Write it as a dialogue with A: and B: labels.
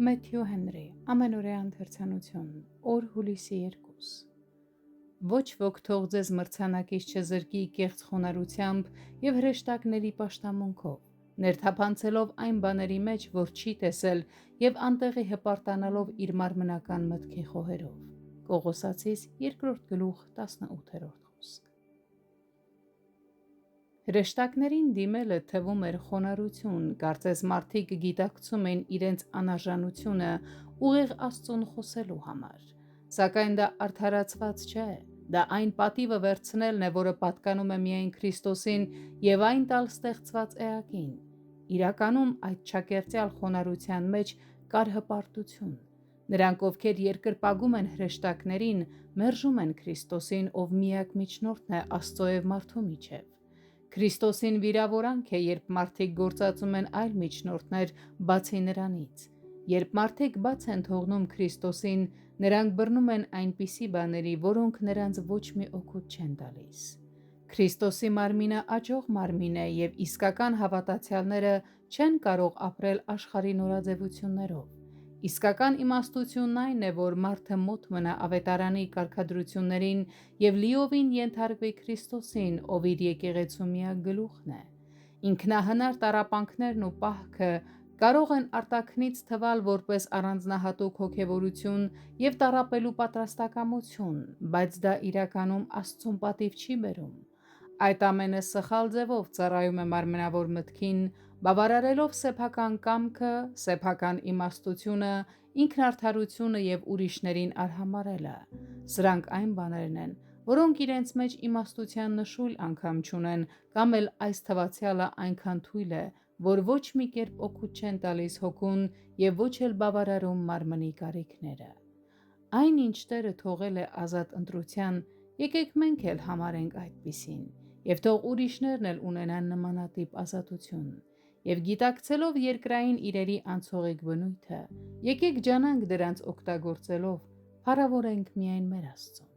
A: Մեթյու Հենրի, ամենօրյա ընթերցանություն, օր հուլիսի 2։ Ոչ ոք թող ձեզ մրցանակից չզրկի կեղծ խոնարհությամբ և հրեշտակների պաշտամունքով, ներթափանցելով այն բաների մեջ, որ չի տեսել, և անտեղի հպարտանալով իր մարմնական մտքի խոհերով։ Կողոսացիս 2:18 խոսք։ Հրեշտակներին դիմելը թվում էր խոնարհություն, կարծես մարդիկ գիտակցում էին իրենց անարժանությունը ուղիղ Աստծուն խոսելու համար, սակայն դա արդարացված չէ, դա այն պատիվը վերցնելն է, որը պատկանում է միայն Քրիստոսին և այն տալ ստեղծված էակին։ Իրականում այդ չակերտյալ խոնարհության մեջ կար հպարտություն։ Նրանք, ովքեր երկրպագում են հրեշտակներին, մերժում են Քրիստոսին, ով միակ միջնորդն է Աստծո և մարդու միջև։ Քրիստոսին վիրավորանք է, երբ մարդիկ գործածում են այլ միջնորդներ, բացի նրանից։ Երբ մարդիկ բաց են թողնում Քրիստոսին, նրանք բռնում են այնպիսի բաների, որոնք նրանց ոչ մի օգուտ չեն տալիս։ Քրիստոսի մարմինը աճող մարմին է, և իսկական հավատացյալները չեն կարող ապրել աշխարհի նորաձևություններով։ Իսկական իմաստությունն այն է, որ մարդը մոտ մնա ավետարանի կարգադրություններին և լիովին ենթարկվի Քրիստոսին, ով իր եկեղեցու միակ գլուխն է։ Ինքնահնար տառապանքներն ու պահքը կարող են արտաքնից թվալ որպես առանձնահատուկ հոգևորություն և տառապելու պատրաստակամություն, բայց դա իրականում Աստծուն պատիվ չի բերում։ Այդ ամենը սխալ ձևով ծառայում է մարմնավոր մտքին, բավարարելով սեփական կամքը, սեփական իմաստությունը, ինքնարդարությունը և ուրիշներին արհամարհելը։ Սրանք այն բաներն են, որոնք իրենց մեջ իմաստության նշույլ անգամ չունեն, կամ էլ այս թվացյալը այնքան թույլ է, որ ոչ մի կերպ օգուտ չեն տալիս հոգուն և ոչ էլ բավարարում մարմնի կարիքները։ Այն, ինչ Տերը թողել է ազատ ընտրության, եկեք մենք էլ համարենք այդպիսին, և թող ուրիշներն էլ ունենան նմանատիպ ազատություն։ Եվ գիտակցելով երկրային իրերի անցողիկ բնույթը, եկեք ջանանք դրանց օգտագործելով, փառավորենք միայն մեր Աստծուն։